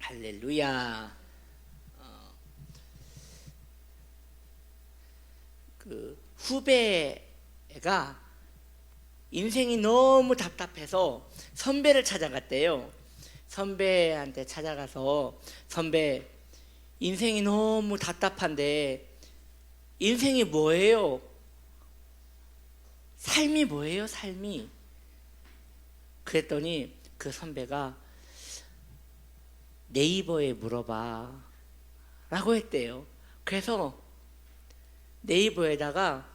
할렐루야. 그 후배가 인생이 너무 답답해서 선배를 찾아갔대요. 선배한테 찾아가서, 선배, 인생이 너무 답답한데 인생이 뭐예요? 삶이 뭐예요? 삶이? 그랬더니 그 선배가 네이버에 물어봐 라고 했대요. 그래서 네이버에다가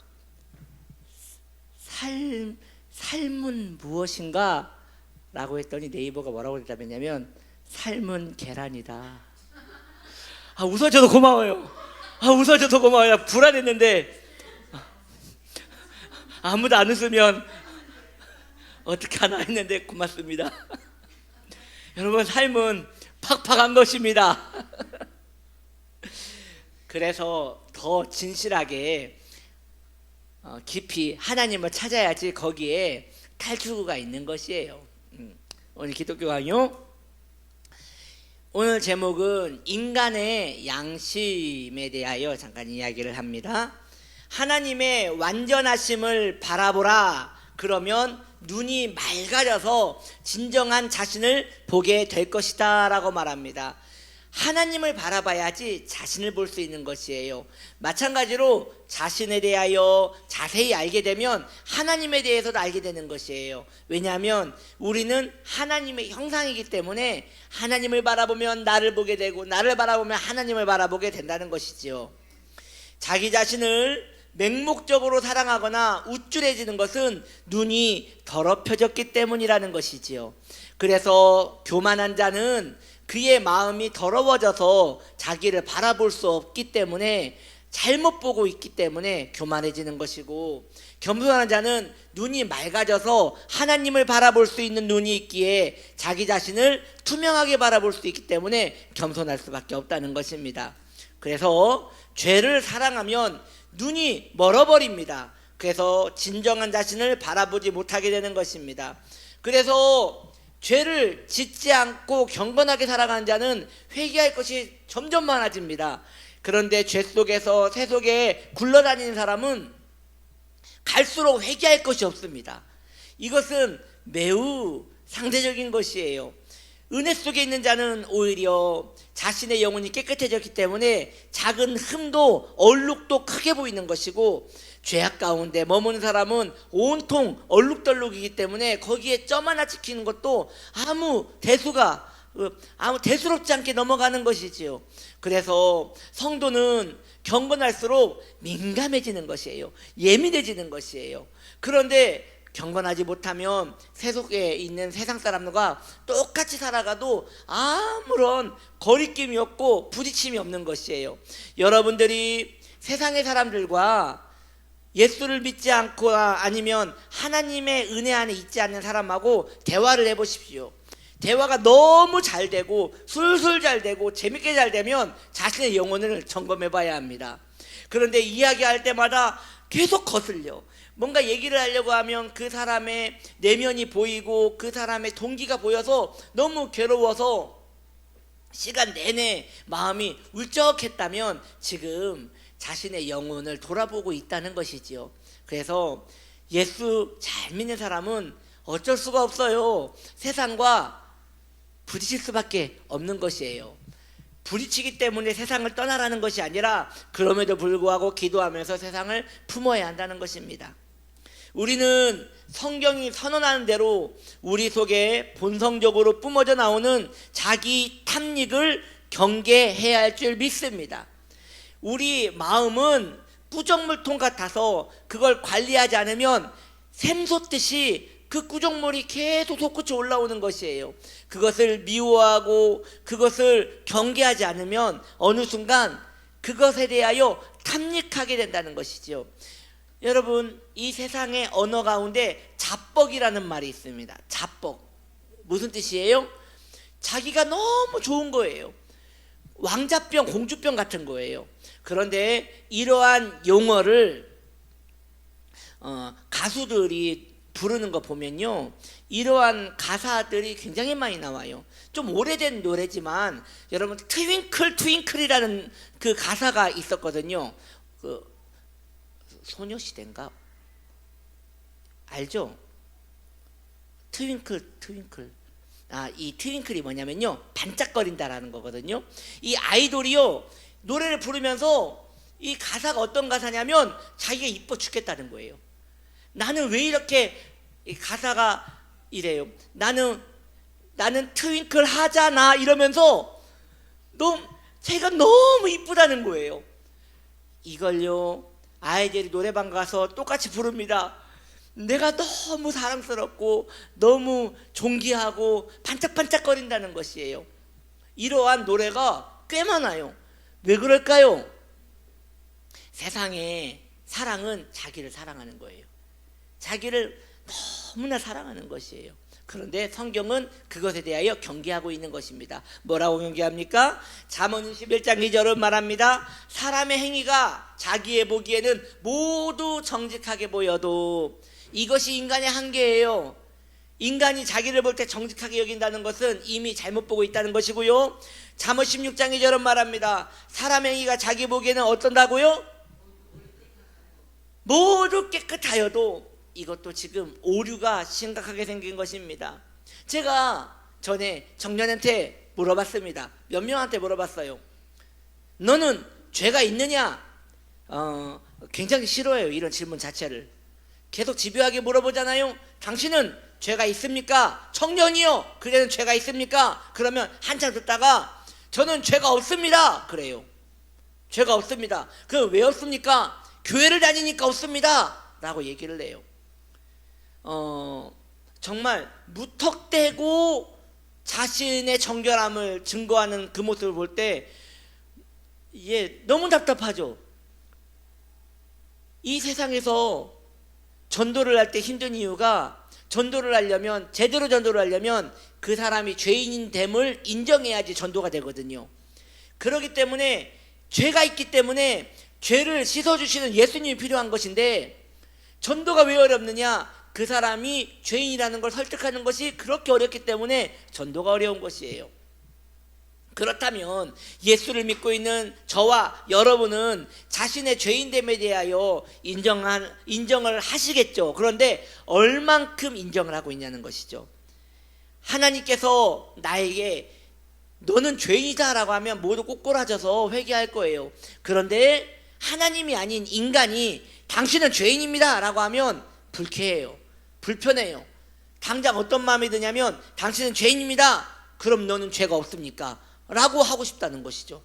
삶은 무엇인가? 라고 했더니 네이버가 뭐라고 대답했냐면 삶은 계란이다. 웃어줘도 고마워요. 웃어줘도 고마워요. 불안했는데 아무도 안 웃으면 어떻게 하나 했는데 고맙습니다. 여러분, 삶은 팍팍한 것입니다. 그래서 더 진실하게 깊이 하나님을 찾아야지 거기에 탈출구가 있는 것이에요. 오늘 기독교 강요, 오늘 제목은 인간의 양심에 대하여 잠깐 이야기를 합니다. 하나님의 완전하심을 바라보라. 그러면 눈이 맑아져서 진정한 자신을 보게 될 것이다 라고 말합니다. 하나님을 바라봐야지 자신을 볼 수 있는 것이에요. 마찬가지로 자신에 대하여 자세히 알게 되면 하나님에 대해서도 알게 되는 것이에요. 왜냐하면 우리는 하나님의 형상이기 때문에 하나님을 바라보면 나를 보게 되고, 나를 바라보면 하나님을 바라보게 된다는 것이지요. 자기 자신을 맹목적으로 사랑하거나 우쭐해지는 것은 눈이 더럽혀졌기 때문이라는 것이지요. 그래서 교만한 자는 그의 마음이 더러워져서 자기를 바라볼 수 없기 때문에, 잘못 보고 있기 때문에 교만해지는 것이고, 겸손한 자는 눈이 맑아져서 하나님을 바라볼 수 있는 눈이 있기에 자기 자신을 투명하게 바라볼 수 있기 때문에 겸손할 수밖에 없다는 것입니다. 그래서 죄를 사랑하면 눈이 멀어버립니다. 그래서 진정한 자신을 바라보지 못하게 되는 것입니다. 그래서 죄를 짓지 않고 경건하게 살아가는 자는 회개할 것이 점점 많아집니다. 그런데 죄 속에서 새 속에 굴러다니는 사람은 갈수록 회개할 것이 없습니다. 이것은 매우 상대적인 것이에요. 은혜 속에 있는 자는 오히려 자신의 영혼이 깨끗해졌기 때문에 작은 흠도 얼룩도 크게 보이는 것이고, 죄악 가운데 머무는 사람은 온통 얼룩덜룩이기 때문에 거기에 점 하나 찍히는 것도 아무 대수롭지 않게 넘어가는 것이지요. 그래서 성도는 경건할수록 민감해지는 것이에요. 예민해지는 것이에요. 그런데 경건하지 못하면 세속에 있는 세상 사람들과 똑같이 살아가도 아무런 거리낌이 없고 부딪힘이 없는 것이에요. 여러분들이 세상의 사람들과 예수를 믿지 않고 아니면 하나님의 은혜 안에 있지 않는 사람하고 대화를 해보십시오. 대화가 너무 잘 되고 술술 잘 되고 재밌게 잘 되면 자신의 영혼을 점검해 봐야 합니다. 그런데 이야기할 때마다 계속 거슬려. 뭔가 얘기를 하려고 하면 그 사람의 내면이 보이고 그 사람의 동기가 보여서 너무 괴로워서 시간 내내 마음이 울적했다면 지금 자신의 영혼을 돌아보고 있다는 것이지요. 그래서 예수 잘 믿는 사람은 어쩔 수가 없어요. 세상과 부딪힐 수밖에 없는 것이에요. 부딪히기 때문에 세상을 떠나라는 것이 아니라 그럼에도 불구하고 기도하면서 세상을 품어야 한다는 것입니다. 우리는 성경이 선언하는 대로 우리 속에 본성적으로 뿜어져 나오는 자기 탐닉을 경계해야 할 줄 믿습니다. 우리 마음은 구정물통 같아서 그걸 관리하지 않으면 샘솟듯이 그 구정물이 계속 솟구쳐 올라오는 것이에요. 그것을 미워하고 그것을 경계하지 않으면 어느 순간 그것에 대하여 탐닉하게 된다는 것이죠. 여러분, 이 세상의 언어 가운데 자뻑이라는 말이 있습니다. 자뻑. 무슨 뜻이에요? 자기가 너무 좋은 거예요. 왕자병, 공주병 같은 거예요. 그런데 이러한 용어를 가수들이 부르는 거 보면요, 이러한 가사들이 굉장히 많이 나와요. 좀 오래된 노래지만 여러분 트윙클 트윙클이라는 그 가사가 있었거든요. 그 소녀시대인가 알죠? 트윙클 트윙클. 이 트윙클이 뭐냐면요, 반짝거린다라는 거거든요. 이 아이돌이요, 노래를 부르면서 이 가사가 어떤 가사냐면 자기가 이뻐 죽겠다는 거예요. 나는 왜 이렇게 이 가사가 이래요. 나는 트윙클 하잖아 이러면서 자기가 너무 이쁘다는 거예요. 이걸요, 아이들이 노래방 가서 똑같이 부릅니다. 내가 너무 사랑스럽고 너무 존귀하고 반짝반짝거린다는 것이에요. 이러한 노래가 꽤 많아요. 왜 그럴까요? 세상에 사랑은 자기를 사랑하는 거예요. 자기를 너무나 사랑하는 것이에요. 그런데 성경은 그것에 대하여 경계하고 있는 것입니다. 뭐라고 경계합니까? 잠언 11장 2절은 말합니다. 사람의 행위가 자기의 보기에는 모두 정직하게 보여도 이것이 인간의 한계예요. 인간이 자기를 볼 때 정직하게 여긴다는 것은 이미 잘못 보고 있다는 것이고요. 잠언 16장 2절은 말합니다. 사람의 행위가 자기 보기에는 어떤다고요? 모두 깨끗하여도 이것도 지금 오류가 심각하게 생긴 것입니다. 제가 전에 청년한테 물어봤습니다. 몇 명한테 물어봤어요. 너는 죄가 있느냐? 굉장히 싫어해요, 이런 질문 자체를. 계속 집요하게 물어보잖아요. 당신은 죄가 있습니까? 청년이요, 그대는 죄가 있습니까? 그러면 한참 듣다가 저는 죄가 없습니다 그래요. 죄가 없습니다. 그럼 왜 없습니까? 교회를 다니니까 없습니다 라고 얘기를 해요. 정말 무턱대고 자신의 정결함을 증거하는 그 모습을 볼 때 너무 답답하죠. 이 세상에서 전도를 할 때 힘든 이유가, 전도를 하려면, 제대로 전도를 하려면 그 사람이 죄인됨을 인정해야지 전도가 되거든요. 그렇기 때문에 죄가 있기 때문에 죄를 씻어주시는 예수님이 필요한 것인데, 전도가 왜 어렵느냐? 그 사람이 죄인이라는 걸 설득하는 것이 그렇게 어렵기 때문에 전도가 어려운 것이에요. 그렇다면 예수를 믿고 있는 저와 여러분은 자신의 죄인됨에 대하여 인정을 하시겠죠. 그런데 얼만큼 인정을 하고 있냐는 것이죠. 하나님께서 나에게 너는 죄인이다 라고 하면 모두 꼬꾸라져서 회개할 거예요. 그런데 하나님이 아닌 인간이 당신은 죄인입니다 라고 하면 불쾌해요. 불편해요. 당장 어떤 마음이 드냐면 당신은 죄인입니다. 그럼 너는 죄가 없습니까? 라고 하고 싶다는 것이죠.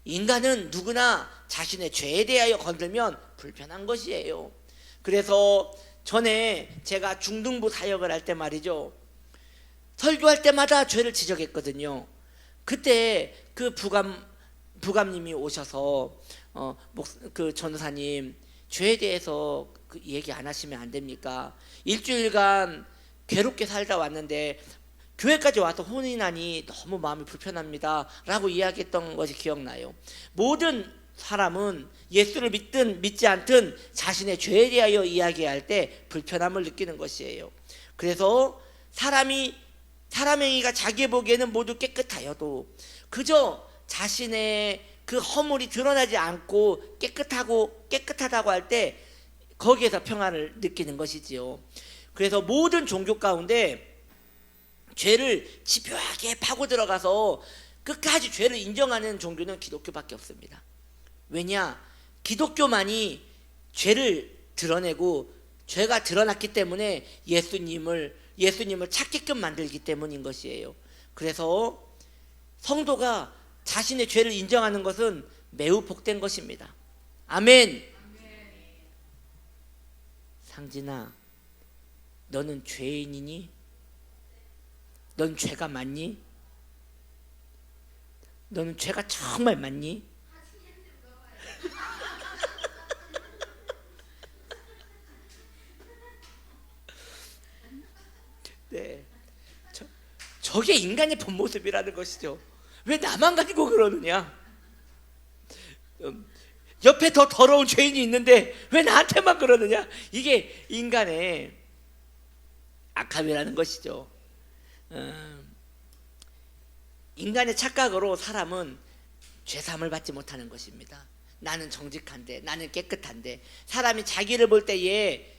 인간은 누구나 자신의 죄에 대하여 건들면 불편한 것이에요. 그래서 전에 제가 중등부 사역을 할 때 말이죠, 설교할 때마다 죄를 지적했거든요. 그때 그 부감님이 오셔서 그 전도사님, 죄에 대해서 얘기 안 하시면 안 됩니까? 일주일간 괴롭게 살다 왔는데 교회까지 와서 혼인하니 너무 마음이 불편합니다 라고 이야기했던 것이 기억나요. 모든 사람은 예수를 믿든 믿지 않든 자신의 죄에 대하여 이야기할 때 불편함을 느끼는 것이에요. 그래서 사람의 행위가 자기 보기에는 모두 깨끗하여도 그저 자신의 그 허물이 드러나지 않고 깨끗하다고 할 때 거기에서 평안을 느끼는 것이지요. 그래서 모든 종교 가운데 죄를 집요하게 파고 들어가서 끝까지 죄를 인정하는 종교는 기독교밖에 없습니다. 왜냐? 기독교만이 죄를 드러내고 죄가 드러났기 때문에 예수님을 찾게끔 만들기 때문인 것이에요. 그래서 성도가 자신의 죄를 인정하는 것은 매우 복된 것입니다. 아멘. 상진아, 너는 죄인이니? 넌 죄가 많니? 너는 죄가 정말 많니? 네, 저게 인간의 본 모습이라는 것이죠. 왜 나만 가지고 그러느냐? 옆에 더 더러운 죄인이 있는데 왜 나한테만 그러느냐? 이게 인간의 악함이라는 것이죠. 인간의 착각으로 사람은 죄사함을 받지 못하는 것입니다. 나는 정직한데, 나는 깨끗한데, 사람이 자기를 볼 때에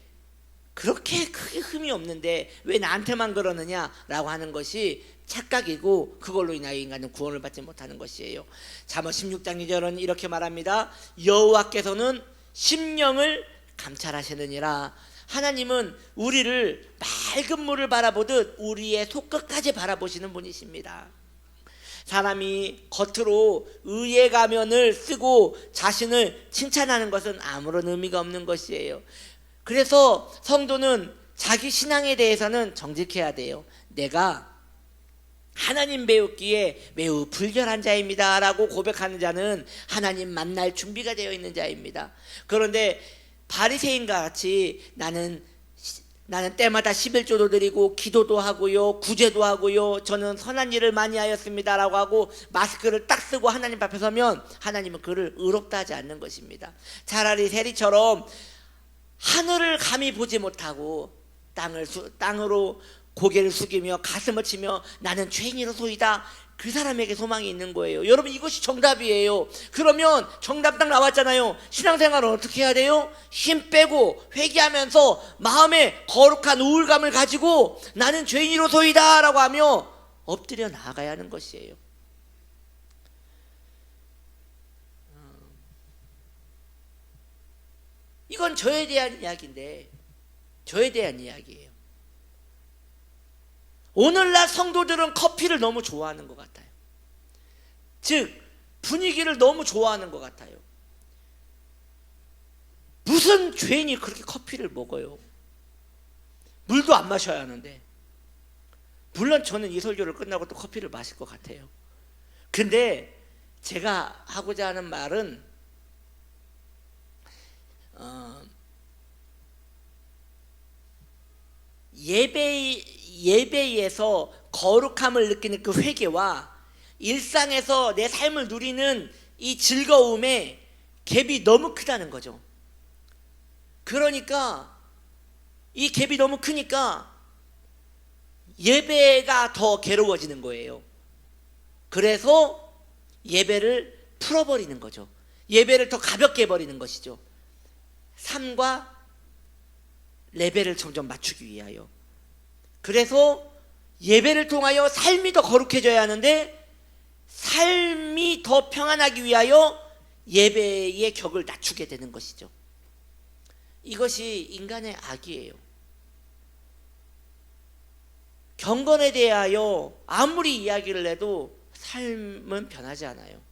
그렇게 크게 흠이 없는데 왜 나한테만 그러느냐라고 하는 것이 착각이고, 그걸로 인하여 인간은 구원을 받지 못하는 것이에요. 잠언 16장 2절은 이렇게 말합니다. 여호와께서는 심령을 감찰하시느니라. 하나님은 우리를 맑은 물을 바라보듯 우리의 속끝까지 바라보시는 분이십니다. 사람이 겉으로 의의 가면을 쓰고 자신을 칭찬하는 것은 아무런 의미가 없는 것이에요. 그래서 성도는 자기 신앙에 대해서는 정직해야 돼요. 내가 하나님 배우기에 매우 불결한 자입니다 라고 고백하는 자는 하나님 만날 준비가 되어 있는 자입니다. 그런데 바리새인과 같이 나는 때마다 11조도 드리고 기도도 하고요, 구제도 하고요, 저는 선한 일을 많이 하였습니다 라고 하고 마스크를 딱 쓰고 하나님 앞에 서면 하나님은 그를 의롭다 하지 않는 것입니다. 차라리 세리처럼 하늘을 감히 보지 못하고 땅으로 고개를 숙이며 가슴을 치며 나는 죄인이로소이다, 그 사람에게 소망이 있는 거예요. 여러분, 이것이 정답이에요. 그러면 정답 딱 나왔잖아요. 신앙생활은 어떻게 해야 돼요? 힘 빼고 회개하면서 마음에 거룩한 우울감을 가지고 나는 죄인이로소이다 라고 하며 엎드려 나아가야 하는 것이에요. 이건 저에 대한 이야기인데, 저에 대한 이야기예요. 오늘날 성도들은 커피를 너무 좋아하는 것 같아요. 즉 분위기를 너무 좋아하는 것 같아요. 무슨 죄인이 그렇게 커피를 먹어요? 물도 안 마셔야 하는데. 물론 저는 이 설교를 끝나고 또 커피를 마실 것 같아요. 근데 제가 하고자 하는 말은 예배에서 거룩함을 느끼는 그 회개와 일상에서 내 삶을 누리는 이 즐거움에 갭이 너무 크다는 거죠. 그러니까 이 갭이 너무 크니까 예배가 더 괴로워지는 거예요. 그래서 예배를 풀어버리는 거죠. 예배를 더 가볍게 해버리는 것이죠. 삶과 레벨을 점점 맞추기 위하여. 그래서 예배를 통하여 삶이 더 거룩해져야 하는데, 삶이 더 평안하기 위하여 예배의 격을 낮추게 되는 것이죠. 이것이 인간의 악이에요. 경건에 대하여 아무리 이야기를 해도 삶은 변하지 않아요.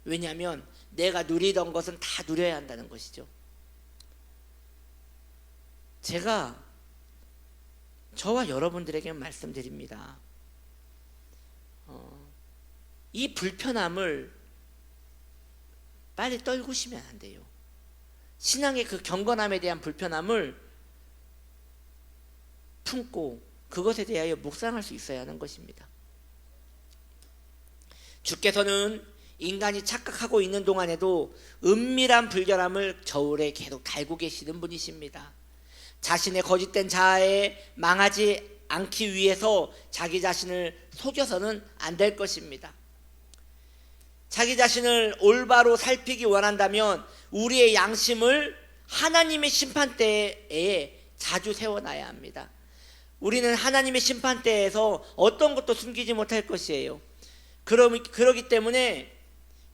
왜냐하면 내가 누리던 것은 다 누려야 한다는 것이죠. 제가 저와 여러분들에게 말씀드립니다. 이 불편함을 빨리 떨구시면 안 돼요. 신앙의 그 경건함에 대한 불편함을 품고 그것에 대하여 묵상할 수 있어야 하는 것입니다. 주께서는 인간이 착각하고 있는 동안에도 은밀한 불결함을 저울에 계속 달고 계시는 분이십니다. 자신의 거짓된 자아에 망하지 않기 위해서 자기 자신을 속여서는 안 될 것입니다. 자기 자신을 올바로 살피기 원한다면 우리의 양심을 하나님의 심판대에 자주 세워놔야 합니다. 우리는 하나님의 심판대에서 어떤 것도 숨기지 못할 것이에요. 그러기 때문에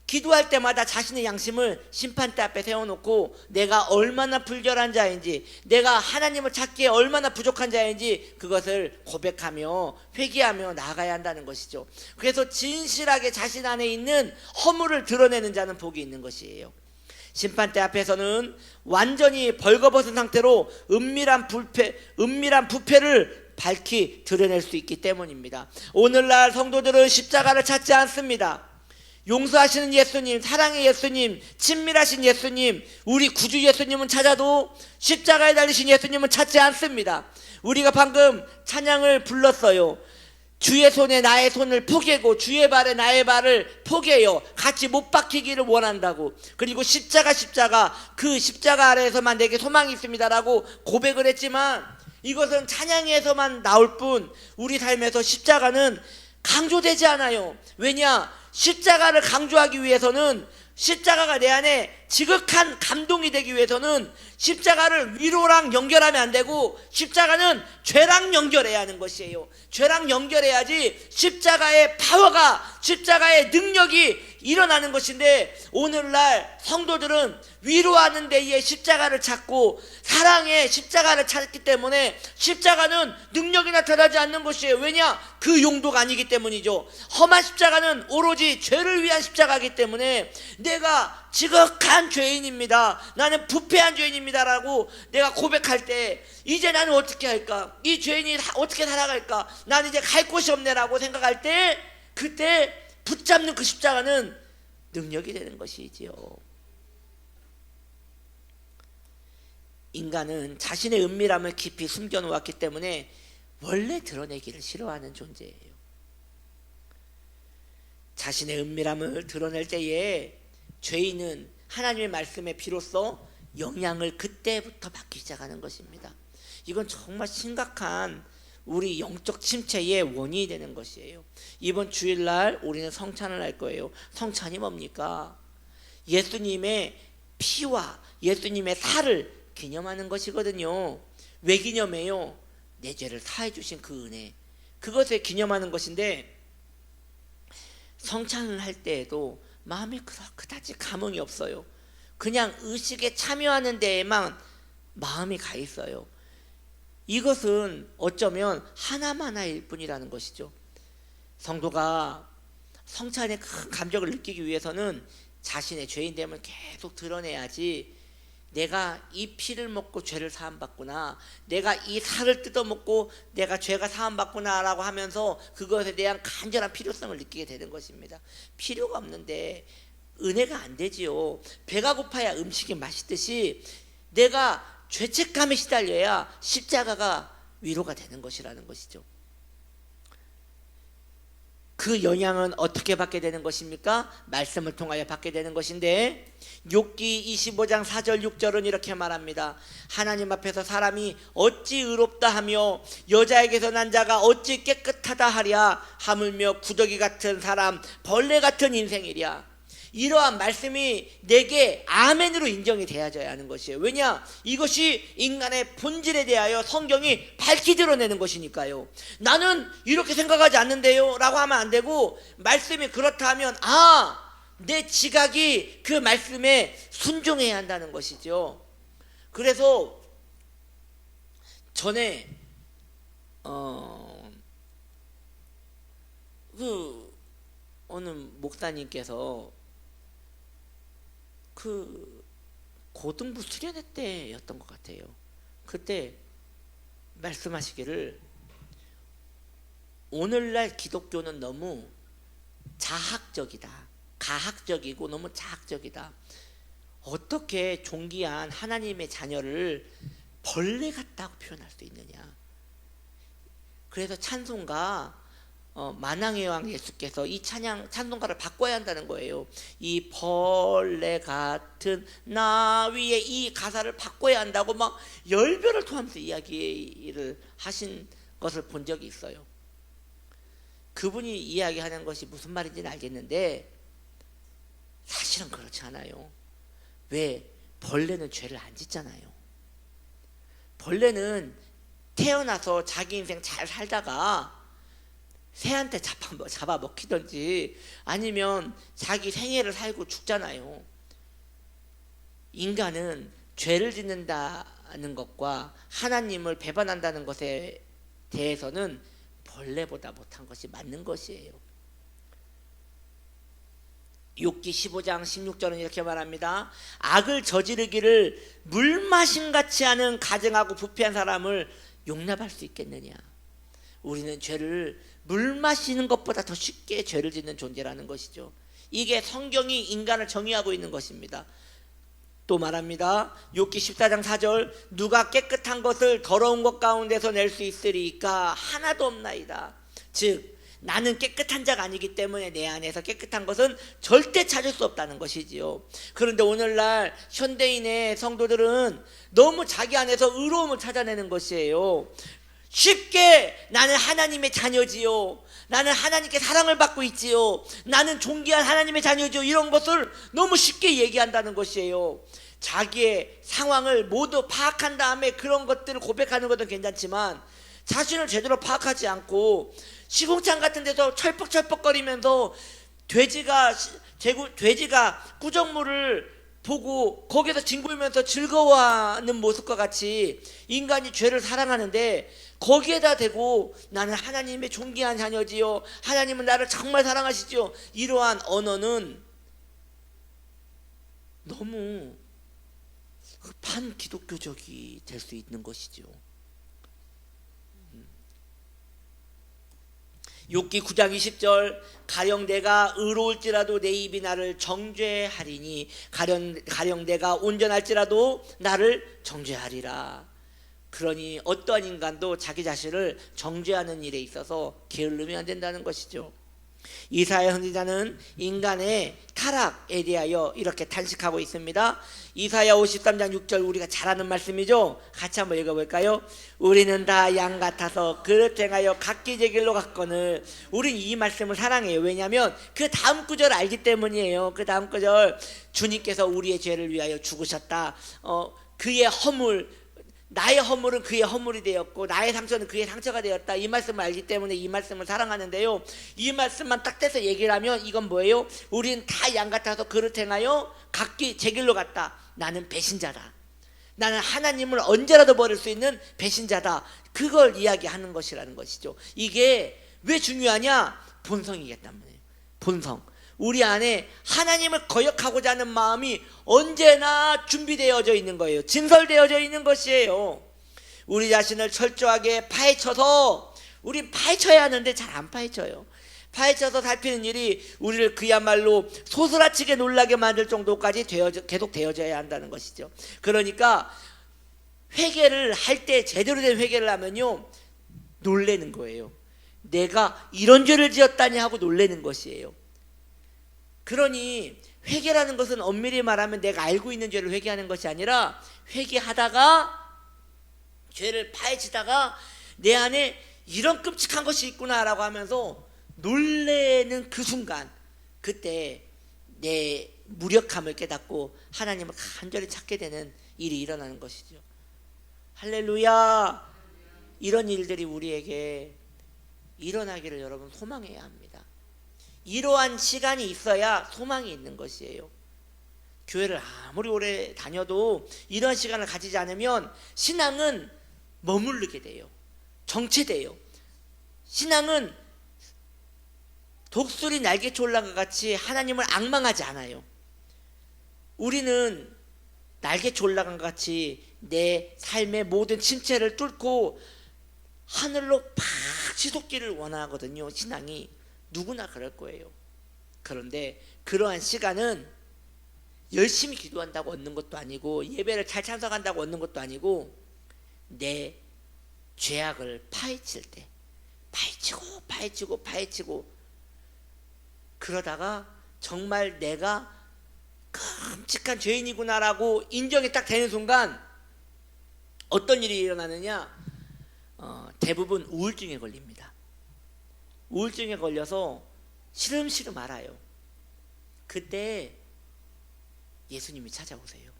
기도할 때마다 자신의 양심을 심판대 앞에 세워놓고 내가 얼마나 불결한 자인지, 내가 하나님을 찾기에 얼마나 부족한 자인지 그것을 고백하며 회개하며 나아가야 한다는 것이죠. 그래서 진실하게 자신 안에 있는 허물을 드러내는 자는 복이 있는 것이에요. 심판대 앞에서는 완전히 벌거벗은 상태로 은밀한 부패를 밝히 드러낼 수 있기 때문입니다. 오늘날 성도들은 십자가를 찾지 않습니다. 용서하시는 예수님, 사랑의 예수님, 친밀하신 예수님, 우리 구주 예수님은 찾아도 십자가에 달리신 예수님은 찾지 않습니다. 우리가 방금 찬양을 불렀어요. 주의 손에 나의 손을 포개고 주의 발에 나의 발을 포개요. 같이 못 박히기를 원한다고. 그리고 십자가 그 십자가 아래에서만 내게 소망이 있습니다라고 고백을 했지만, 이것은 찬양에서만 나올 뿐 우리 삶에서 십자가는 강조되지 않아요. 왜냐? 십자가를 강조하기 위해서는, 십자가가 내 안에 지극한 감동이 되기 위해서는 십자가를 위로랑 연결하면 안 되고, 십자가는 죄랑 연결해야 하는 것이에요. 죄랑 연결해야지 십자가의 파워가, 십자가의 능력이 일어나는 것인데, 오늘날 성도들은 위로하는 데에 십자가를 찾고 사랑의 십자가를 찾기 때문에 십자가는 능력이 나타나지 않는 것이에요. 왜냐? 그 용도가 아니기 때문이죠. 험한 십자가는 오로지 죄를 위한 십자가이기 때문에, 내가 지극한 죄인입니다, 나는 부패한 죄인입니다 라고 내가 고백할 때, 이제 나는 어떻게 할까? 이 죄인이 어떻게 살아갈까? 나는 이제 갈 곳이 없네 라고 생각할 때, 그때 붙잡는 그 십자가는 능력이 되는 것이지요. 인간은 자신의 은밀함을 깊이 숨겨놓았기 때문에 원래 드러내기를 싫어하는 존재예요. 자신의 은밀함을 드러낼 때에 죄인은 하나님의 말씀에 비로소 영향을 그때부터 받기 시작하는 것입니다. 이건 정말 심각한 우리 영적 침체의 원인이 되는 것이에요. 이번 주일날 우리는 성찬을 할 거예요. 성찬이 뭡니까? 예수님의 피와 예수님의 살을 기념하는 것이거든요. 왜 기념해요? 내 죄를 사해 주신 그 은혜, 그것을 기념하는 것인데, 성찬을 할 때에도 마음에 그다지 감흥이 없어요. 그냥 의식에 참여하는 데에만 마음이 가 있어요. 이것은 어쩌면 하나만화일 뿐이라는 것이죠. 성도가 성찬의 큰 감격을 느끼기 위해서는 자신의 죄인됨을 계속 드러내야지, 내가 이 피를 먹고 죄를 사함받구나, 내가 이 살을 뜯어먹고 내가 죄가 사함받구나 라고 하면서 그것에 대한 간절한 필요성을 느끼게 되는 것입니다. 필요가 없는데 은혜가 안 되지요. 배가 고파야 음식이 맛있듯이 내가 죄책감에 시달려야 십자가가 위로가 되는 것이라는 것이죠. 그 영향은 어떻게 받게 되는 것입니까? 말씀을 통하여 받게 되는 것인데, 욥기 25장 4절 6절은 이렇게 말합니다. 하나님 앞에서 사람이 어찌 의롭다 하며 여자에게서 난 자가 어찌 깨끗하다 하랴. 하물며 구더기 같은 사람, 벌레 같은 인생이랴. 이러한 말씀이 내게 아멘으로 인정이 되어져야 하는 것이에요. 왜냐? 이것이 인간의 본질에 대하여 성경이 밝히 드러내는 것이니까요. 나는 이렇게 생각하지 않는데요 라고 하면 안 되고, 말씀이 그렇다 하면 내 지각이 그 말씀에 순종해야 한다는 것이죠. 그래서 전에 어느 목사님께서 고등부 수련회 때였던 것 같아요. 그때 말씀하시기를, 오늘날 기독교는 너무 자학적이다, 가학적이고 너무 자학적이다. 어떻게 존귀한 하나님의 자녀를 벌레 같다고 표현할 수 있느냐. 그래서 찬송가 만왕의 왕 예수께서 이 찬송가를 바꿔야 한다는 거예요. 이 벌레 같은 나 위에, 이 가사를 바꿔야 한다고 막 열변을 토하면서 이야기를 하신 것을 본 적이 있어요. 그분이 이야기하는 것이 무슨 말인지는 알겠는데 사실은 그렇지 않아요. 왜? 벌레는 죄를 안 짓잖아요. 벌레는 태어나서 자기 인생 잘 살다가 새한테 잡아먹히든지 아니면 자기 생애를 살고 죽잖아요. 인간은 죄를 짓는다는 것과 하나님을 배반한다는 것에 대해서는 벌레보다 못한 것이 맞는 것이에요. 욥기 15장 16절은 이렇게 말합니다. 악을 저지르기를 물마심같이 하는 가증하고 부패한 사람을 용납할 수 있겠느냐. 우리는 죄를 물 마시는 것보다 더 쉽게 죄를 짓는 존재라는 것이죠. 이게 성경이 인간을 정의하고 있는 것입니다. 또 말합니다. 욥기 14장 4절, 누가 깨끗한 것을 더러운 것 가운데서 낼 수 있으리까? 하나도 없나이다. 즉 나는 깨끗한 자가 아니기 때문에 내 안에서 깨끗한 것은 절대 찾을 수 없다는 것이지요. 그런데 오늘날 현대인의 성도들은 너무 자기 안에서 의로움을 찾아내는 것이에요. 쉽게 나는 하나님의 자녀지요, 나는 하나님께 사랑을 받고 있지요, 나는 존귀한 하나님의 자녀지요, 이런 것을 너무 쉽게 얘기한다는 것이에요. 자기의 상황을 모두 파악한 다음에 그런 것들을 고백하는 것은 괜찮지만 자신을 제대로 파악하지 않고 시궁창 같은 데서 철퍽철퍽거리면서 돼지가 구정물을 보고 거기서 뒹굴면서 즐거워하는 모습과 같이 인간이 죄를 사랑하는데, 거기에다 대고 나는 하나님의 존귀한 자녀지요, 하나님은 나를 정말 사랑하시죠, 이러한 언어는 너무 반기독교적이 될 수 있는 것이죠. 욥기 9장 20절, 가령 내가 의로울지라도 내 입이 나를 정죄하리니 가령 내가 온전할지라도 나를 정죄하리라. 그러니 어떠한 인간도 자기 자신을 정죄하는 일에 있어서 게을르면 안 된다는 것이죠. 이사야 선지자는 인간의 타락에 대하여 이렇게 탄식하고 있습니다. 이사야 53장 6절, 우리가 잘 아는 말씀이죠. 같이 한번 읽어볼까요? 우리는 다 양 같아서 그릇 행하여 각기 제 길로 갔거늘. 우린 이 말씀을 사랑해요. 왜냐하면 그 다음 구절 알기 때문이에요. 그 다음 구절, 주님께서 우리의 죄를 위하여 죽으셨다, 그의 허물, 나의 허물은 그의 허물이 되었고 나의 상처는 그의 상처가 되었다, 이 말씀을 알기 때문에 이 말씀을 사랑하는데요. 이 말씀만 딱 떼서 얘기를 하면 이건 뭐예요? 우린 다 양 같아서 그릇 행하여 각기 제 길로 갔다. 나는 배신자다, 나는 하나님을 언제라도 버릴 수 있는 배신자다, 그걸 이야기하는 것이라는 것이죠. 이게 왜 중요하냐? 본성이기 때문이에요. 본성. 우리 안에 하나님을 거역하고자 하는 마음이 언제나 준비되어져 있는 거예요. 진설되어져 있는 것이에요. 우리 자신을 철저하게 파헤쳐서, 우리 파헤쳐야 하는데 잘 안 파헤쳐요. 파헤쳐서 살피는 일이 우리를 그야말로 소스라치게 놀라게 만들 정도까지 계속 되어져야 한다는 것이죠. 그러니까 회개를 할 때, 제대로 된 회개를 하면요, 놀라는 거예요. 내가 이런 죄를 지었다니 하고 놀라는 것이에요. 그러니 회개라는 것은 엄밀히 말하면 내가 알고 있는 죄를 회개하는 것이 아니라, 회개하다가 죄를 파헤치다가 내 안에 이런 끔찍한 것이 있구나라고 하면서 놀래는 그 순간, 그때 내 무력함을 깨닫고 하나님을 간절히 찾게 되는 일이 일어나는 것이죠. 할렐루야. 이런 일들이 우리에게 일어나기를 여러분 소망해야 합니다. 이러한 시간이 있어야 소망이 있는 것이에요. 교회를 아무리 오래 다녀도 이러한 시간을 가지지 않으면 신앙은 머무르게 돼요. 정체돼요. 신앙은 독수리 날개쳐 올라간 것 같이 하나님을 앙망하지 않아요. 우리는 날개쳐 올라간 것 같이 내 삶의 모든 침체를 뚫고 하늘로 팍 치솟기를 원하거든요. 신앙이 누구나 그럴 거예요. 그런데 그러한 시간은 열심히 기도한다고 얻는 것도 아니고 예배를 잘 참석한다고 얻는 것도 아니고, 내 죄악을 파헤칠 때 파헤치고 그러다가 정말 내가 끔찍한 죄인이구나라고 인정이 딱 되는 순간 어떤 일이 일어나느냐? 대부분 우울증에 걸립니다. 우울증에 걸려서 시름시름 앓아요. 그때 예수님이 찾아오세요.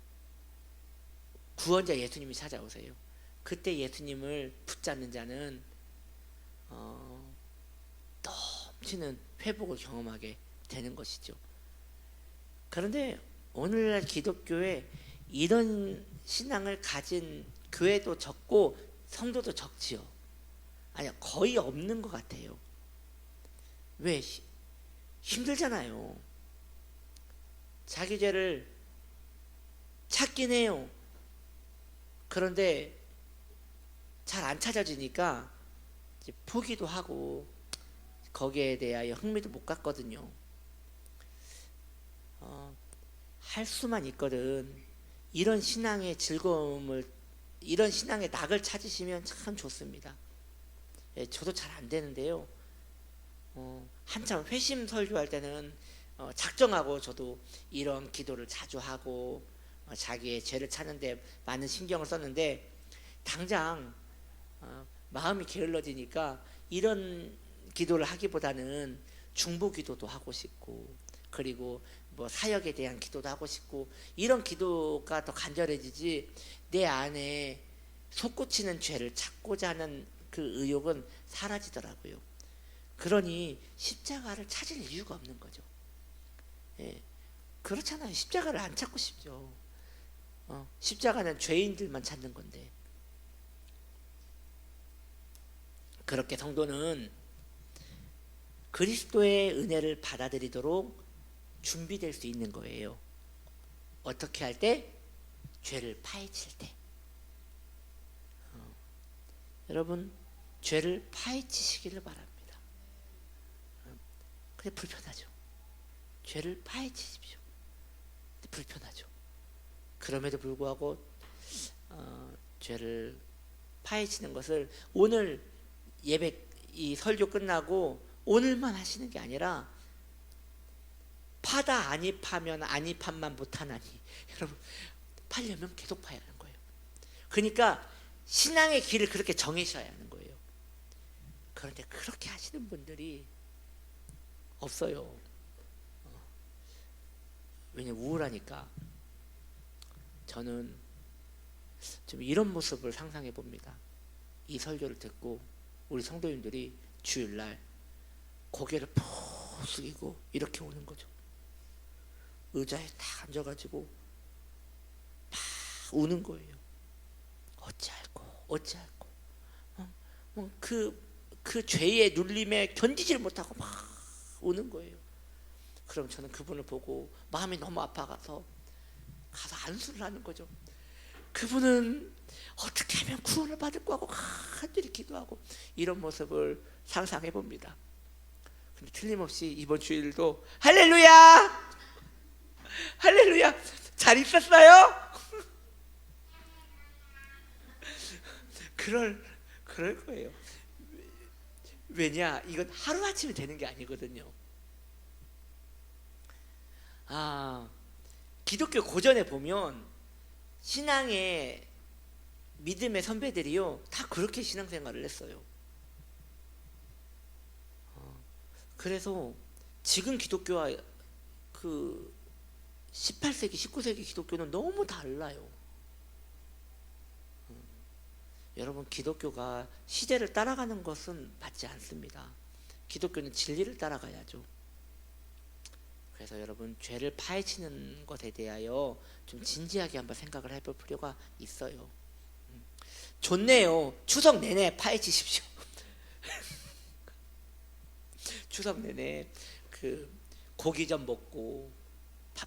구원자 예수님이 찾아오세요. 그때 예수님을 붙잡는 자는 넘치는 회복을 경험하게 되는 것이죠. 그런데 오늘날 기독교에 이런 신앙을 가진 교회도 적고 성도도 적지요. 아니요, 거의 없는 것 같아요. 왜? 힘들잖아요. 자기 죄를 찾긴 해요. 그런데 잘 안 찾아지니까 이제 포기도 하고 거기에 대하여 흥미도 못 갖거든요. 할 수만 있거든 이런 신앙의 즐거움을, 이런 신앙의 낙을 찾으시면 참 좋습니다. 저도 잘 안 되는데요. 한참 회심 설교할 때는 작정하고 저도 이런 기도를 자주 하고 자기의 죄를 찾는데 많은 신경을 썼는데, 당장 마음이 게을러지니까 이런 기도를 하기보다는 중보 기도도 하고 싶고, 그리고 뭐 사역에 대한 기도도 하고 싶고, 이런 기도가 더 간절해지지, 내 안에 솟구치는 죄를 찾고자 하는 그 의욕은 사라지더라고요. 그러니 십자가를 찾을 이유가 없는 거죠. 예, 그렇잖아요. 십자가를 안 찾고 싶죠. 십자가는 죄인들만 찾는 건데. 그렇게 성도는 그리스도의 은혜를 받아들이도록 준비될 수 있는 거예요. 어떻게 할 때? 죄를 파헤칠 때. 여러분, 죄를 파헤치시기를 바랍니다. 근데 불편하죠. 죄를 파헤치십시오. 근데 불편하죠. 그럼에도 불구하고 죄를 파헤치는 것을 오늘 예배 이 설교 끝나고 오늘만 하시는 게 아니라, 파다 아니 파면 아니 판만 못하나니, 여러분 파려면 계속 파야 하는 거예요. 그러니까 신앙의 길을 그렇게 정해셔야 하는 거예요. 그런데 그렇게 하시는 분들이 없어요. 왜냐면 우울하니까. 저는 좀 이런 모습을 상상해 봅니다. 이 설교를 듣고 우리 성도님들이 주일날 고개를 푹 숙이고 이렇게 오는 거죠. 의자에 딱 앉아가지고 막 우는 거예요. 어찌할꼬 그 죄의 눌림에 견디질 못하고 막 우는 거예요. 그럼 저는 그분을 보고 마음이 너무 아파가서 가서 안수를 하는 거죠. 그분은 어떻게 하면 구원을 받을 거고 간절히 기도하고, 이런 모습을 상상해 봅니다. 근데 틀림없이 이번 주일도 할렐루야! 할렐루야! 잘 있었어요? 그럴 거예요. 왜냐? 이건 하루아침에 되는 게 아니거든요. 기독교 고전에 보면 신앙의 믿음의 선배들이요, 다 그렇게 신앙생활을 했어요. 그래서 지금 기독교와 그 18세기, 19세기 기독교는 너무 달라요. 여러분, 기독교가 시대를 따라가는 것은 맞지 않습니다. 기독교는 진리를 따라가야죠. 그래서 여러분, 죄를 파헤치는 것에 대하여 좀 진지하게 한번 생각을 해볼 필요가 있어요. 좋네요. 추석 내내 파헤치십시오. 추석 내내 그 고기 좀 먹고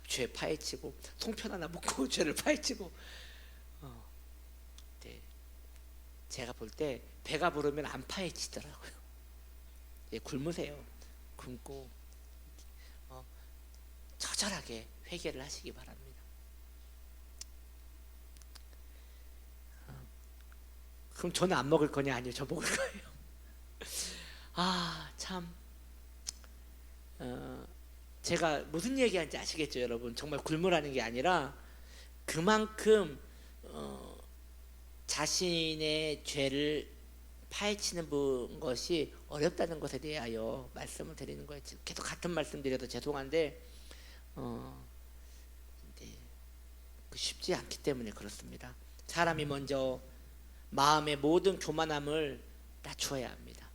죄 파헤치고, 송편 하나 먹고 죄를 파헤치고. 네. 제가 볼 때 배가 부르면 안 파헤치더라고요. 예, 굶으세요. 굶고 처절하게 회개를 하시기 바랍니다. 그럼 저는 안 먹을 거냐? 아니요, 저 먹을 거예요. 참, 제가 무슨 얘기하는지 아시겠죠, 여러분? 정말 굶으라는 게 아니라, 그만큼 자신의 죄를 파헤치는 것이 어렵다는 것에 대하여 말씀을 드리는 거예요. 계속 같은 말씀 드려도 죄송한데, 쉽지 않기 때문에 그렇습니다. 사람이 먼저 마음의 모든 교만함을 낮춰야 합니다.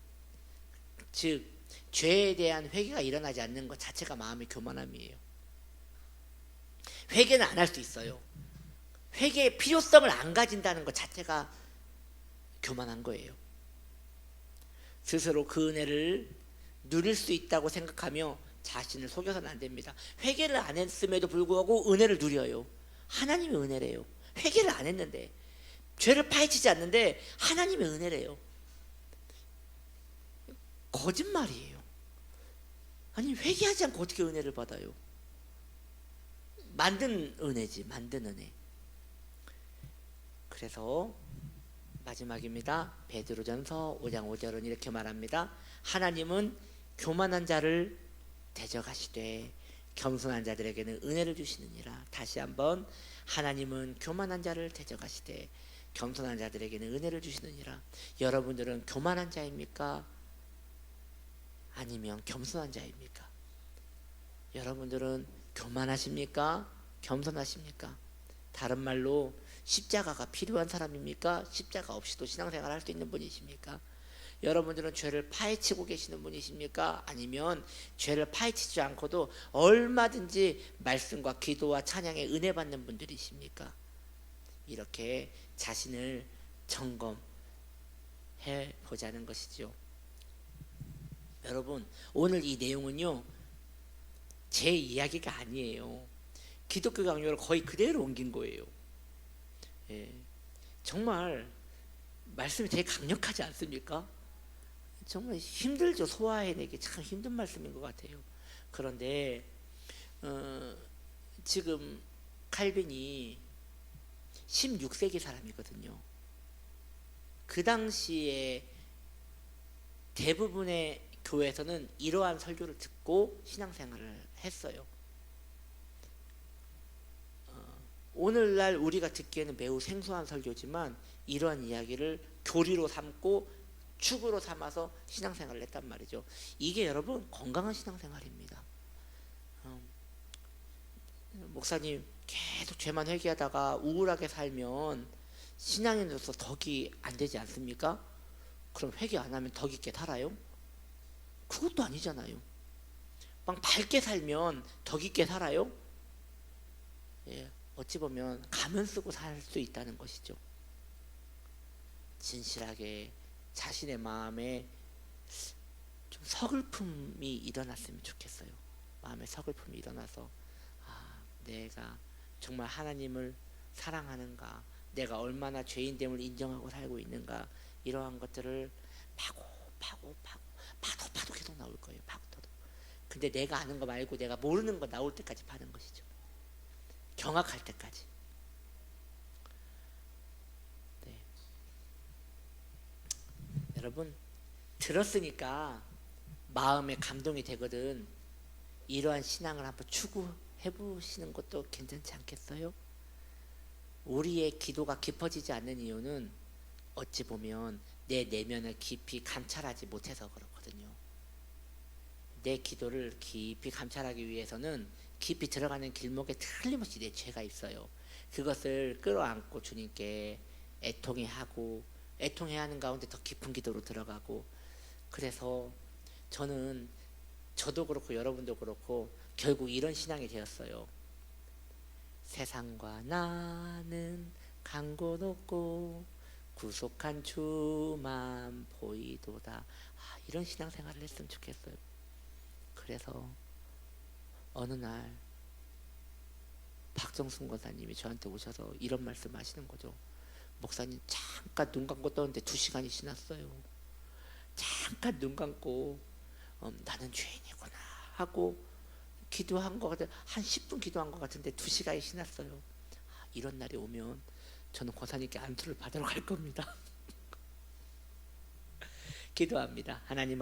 즉, 죄에 대한 회개가 일어나지 않는 것 자체가 마음의 교만함이에요. 회개는 안 할 수 있어요. 회개의 필요성을 안 가진다는 것 자체가 교만한 거예요. 스스로 그 은혜를 누릴 수 있다고 생각하며 자신을 속여서는 안 됩니다. 회개를 안 했음에도 불구하고 은혜를 누려요. 하나님의 은혜래요. 회개를 안 했는데, 죄를 파헤치지 않는데 하나님의 은혜래요. 거짓말이에요. 아니, 회개하지 않고 어떻게 은혜를 받아요? 만든 은혜지, 만든 은혜. 그래서 마지막입니다. 베드로전서 5장 5절은 이렇게 말합니다. 하나님은 교만한 자를 대적하시되 겸손한 자들에게는 은혜를 주시느니라. 다시 한번, 하나님은 교만한 자를 대적하시되 겸손한 자들에게는 은혜를 주시느니라. 여러분들은 교만한 자입니까? 아니면 겸손한 자입니까? 여러분들은 교만하십니까? 겸손하십니까? 다른 말로 십자가가 필요한 사람입니까? 십자가 없이도 신앙생활 할 수 있는 분이십니까? 여러분들은 죄를 파헤치고 계시는 분이십니까? 아니면 죄를 파헤치지 않고도 얼마든지 말씀과 기도와 찬양에 은혜 받는 분들이십니까? 이렇게 자신을 점검해 보자는 것이죠. 여러분, 오늘 이 내용은요, 제 이야기가 아니에요. 기독교 강요를 거의 그대로 옮긴 거예요. 예, 정말 말씀이 되게 강력하지 않습니까? 정말 힘들죠. 소화해내기 참 힘든 말씀인 것 같아요. 그런데 지금 칼빈이 16세기 사람이거든요. 그 당시에 대부분의 교회에서는 이러한 설교를 듣고 신앙생활을 했어요. 오늘날 우리가 듣기에는 매우 생소한 설교지만 이러한 이야기를 교리로 삼고 축으로 삼아서 신앙생활을 했단 말이죠. 이게 여러분 건강한 신앙생활입니다. 목사님 계속 죄만 회개하다가 우울하게 살면 신앙인으로서 덕이 안 되지 않습니까? 그럼 회개 안 하면 덕 있게 살아요? 그것도 아니잖아요. 막 밝게 살면 덕 있게 살아요? 예, 어찌 보면 가면 쓰고 살 수 있다는 것이죠. 진실하게 자신의 마음에 좀 서글픔이 일어났으면 좋겠어요. 마음에 서글픔이 일어나서 내가 정말 하나님을 사랑하는가, 내가 얼마나 죄인됨을 인정하고 살고 있는가, 이러한 것들을 파고 파도 계속 나올 거예요. 파도. 근데 내가 아는 거 말고 내가 모르는 거 나올 때까지 파는 것이죠. 경악할 때까지. 네. 여러분, 들었으니까 마음에 감동이 되거든. 이러한 신앙을 한번 추구해 보시는 것도 괜찮지 않겠어요? 우리의 기도가 깊어지지 않는 이유는 어찌 보면 내 내면을 깊이 감찰하지 못해서 그렇거든요. 내 기도를 깊이 감찰하기 위해서는 깊이 들어가는 길목에 틀림없이 내 죄가 있어요. 그것을 끌어안고 주님께 애통해하고, 애통해야 하는 가운데 더 깊은 기도로 들어가고. 그래서 저도 그렇고 여러분도 그렇고 결국 이런 신앙이 되었어요. 세상과 나는 간 곳 없고 구속한 주만 보이도다. 이런 신앙생활을 했으면 좋겠어요. 그래서 어느 날 박정순 권사님이 저한테 오셔서 이런 말씀 하시는 거죠. 목사님, 잠깐 눈 감고 떴는데 2시간이 지났어요. 잠깐 눈 감고 나는 죄인이구나 하고 기도한 것 같은, 한 10분 기도한 것 같은데 2시간이 지났어요. 이런 날이 오면 저는 권사님께 안수를 받으러 갈 겁니다. 기도합니다. 하나님